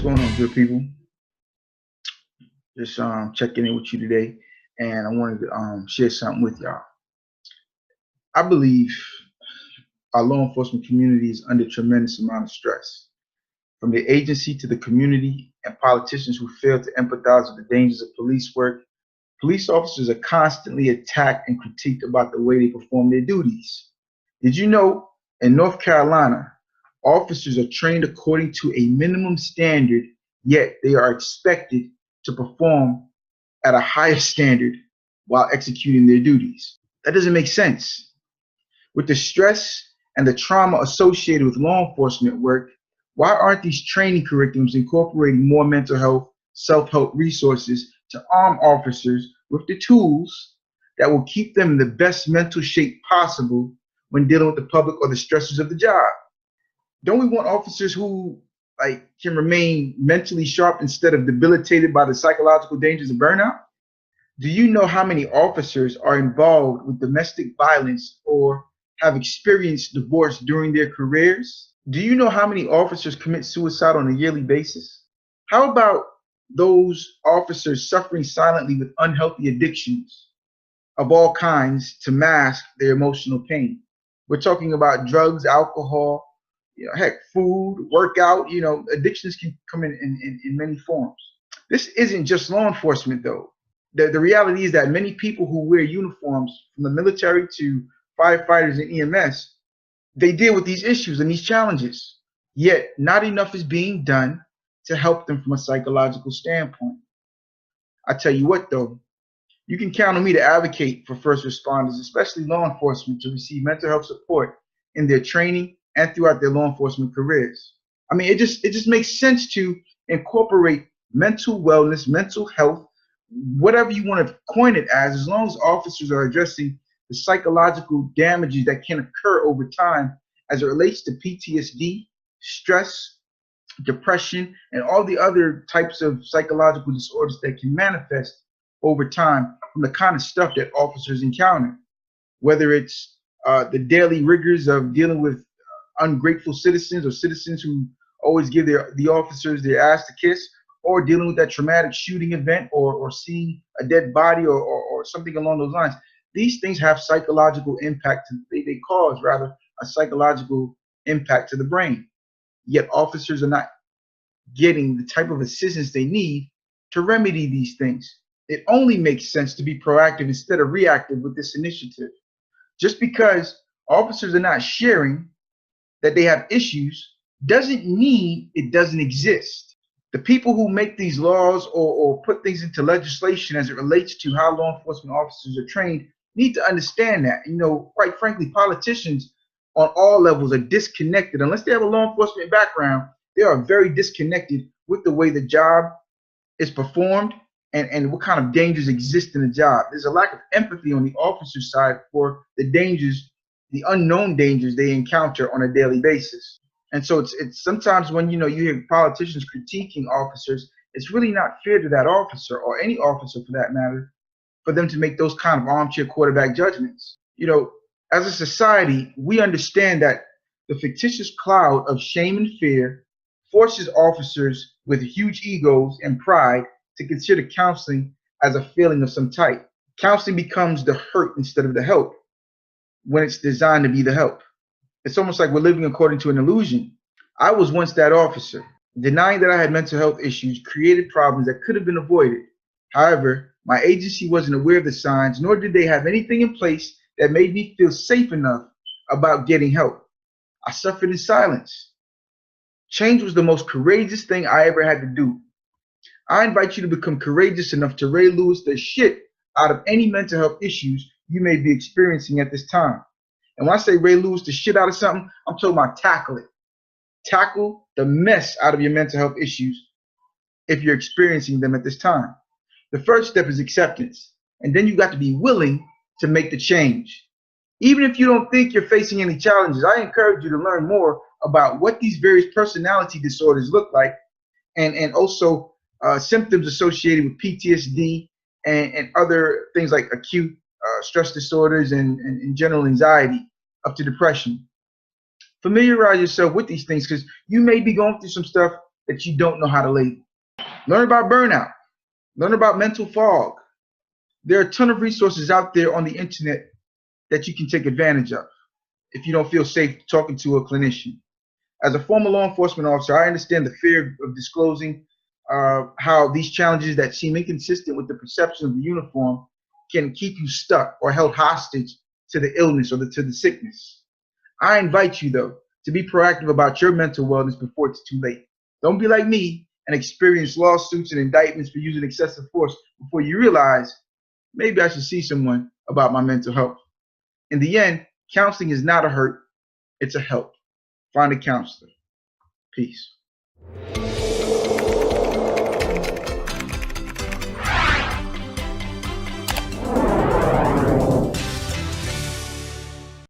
going on, good people? Just checking in with you today, and I wanted to share something with y'all. I believe our law enforcement community is under tremendous amount of stress, from the agency to the community and politicians who fail to empathize with the dangers of police work. Police officers are constantly attacked and critiqued about the way they perform their duties. Did you know in North Carolina, officers are trained according to a minimum standard, yet they are expected to perform at a higher standard while executing their duties? That doesn't make sense. With the stress and the trauma associated with law enforcement work, why aren't these training curriculums incorporating more mental health, self-help resources to arm officers with the tools that will keep them in the best mental shape possible when dealing with the public or the stresses of the job? Don't we want officers who can remain mentally sharp instead of debilitated by the psychological dangers of burnout? Do you know how many officers are involved with domestic violence or have experienced divorce during their careers? Do you know how many officers commit suicide on a yearly basis? How about those officers suffering silently with unhealthy addictions of all kinds to mask their emotional pain? We're talking about drugs, alcohol, heck, food, workout. Addictions can come in many forms. This isn't just law enforcement, though. The reality is that many people who wear uniforms, from the military to firefighters and EMS, they deal with these issues and these challenges. Yet, not enough is being done to help them from a psychological standpoint. I tell you what, though, you can count on me to advocate for first responders, especially law enforcement, to receive mental health support in their training and throughout their law enforcement careers. I mean, it just makes sense to incorporate mental wellness, mental health, whatever you want to coin it as long as officers are addressing the psychological damages that can occur over time as it relates to PTSD, stress, depression, and all the other types of psychological disorders that can manifest over time from the kind of stuff that officers encounter, whether it's the daily rigors of dealing with ungrateful citizens or citizens who always give the officers their ass to kiss, or dealing with that traumatic shooting event, or seeing a dead body, or something along those lines. These things have psychological impact. They cause, rather, a psychological impact to the brain. Yet officers are not getting the type of assistance they need to remedy these things. It only makes sense to be proactive instead of reactive with this initiative. Just because officers are not sharing that they have issues doesn't mean it doesn't exist. The people who make these laws or put things into legislation as it relates to how law enforcement officers are trained need to understand that. Quite frankly, politicians on all levels are disconnected. Unless they have a law enforcement background, they are very disconnected with the way the job is performed and what kind of dangers exist in the job. There's a lack of empathy on the officer side for the dangers, the unknown dangers they encounter on a daily basis. And so it's sometimes when you hear politicians critiquing officers, it's really not fair to that officer, or any officer for that matter, for them to make those kind of armchair quarterback judgments. As a society, we understand that the fictitious cloud of shame and fear forces officers with huge egos and pride to consider counseling as a feeling of some type. Counseling becomes the hurt instead of the help when it's designed to be the help. It's almost like we're living according to an illusion. I was once that officer. Denying that I had mental health issues created problems that could have been avoided. However, my agency wasn't aware of the signs, nor did they have anything in place that made me feel safe enough about getting help. I suffered in silence. Change was the most courageous thing I ever had to do. I invite you to become courageous enough to Ray Lewis the shit out of any mental health issues you may be experiencing at this time. And when I say Ray Lewis the shit out of something, I'm talking about tackle it. Tackle the mess out of your mental health issues if you're experiencing them at this time. The first step is acceptance. And then you got to be willing to make the change. Even if you don't think you're facing any challenges, I encourage you to learn more about what these various personality disorders look like, and also symptoms associated with PTSD and other things like acute stress disorders and general anxiety up to depression. Familiarize yourself with these things, because you may be going through some stuff that you don't know how to label. Learn about burnout. Learn about mental fog. There are a ton of resources out there on the internet that you can take advantage of if you don't feel safe talking to a clinician. As a former law enforcement officer, I understand the fear of disclosing how these challenges that seem inconsistent with the perception of the uniform can keep you stuck or held hostage to the illness or to the sickness. I invite you, though, to be proactive about your mental wellness before it's too late. Don't be like me and experience lawsuits and indictments for using excessive force before you realize maybe I should see someone about my mental health. In the end, counseling is not a hurt, it's a help. Find a counselor. Peace.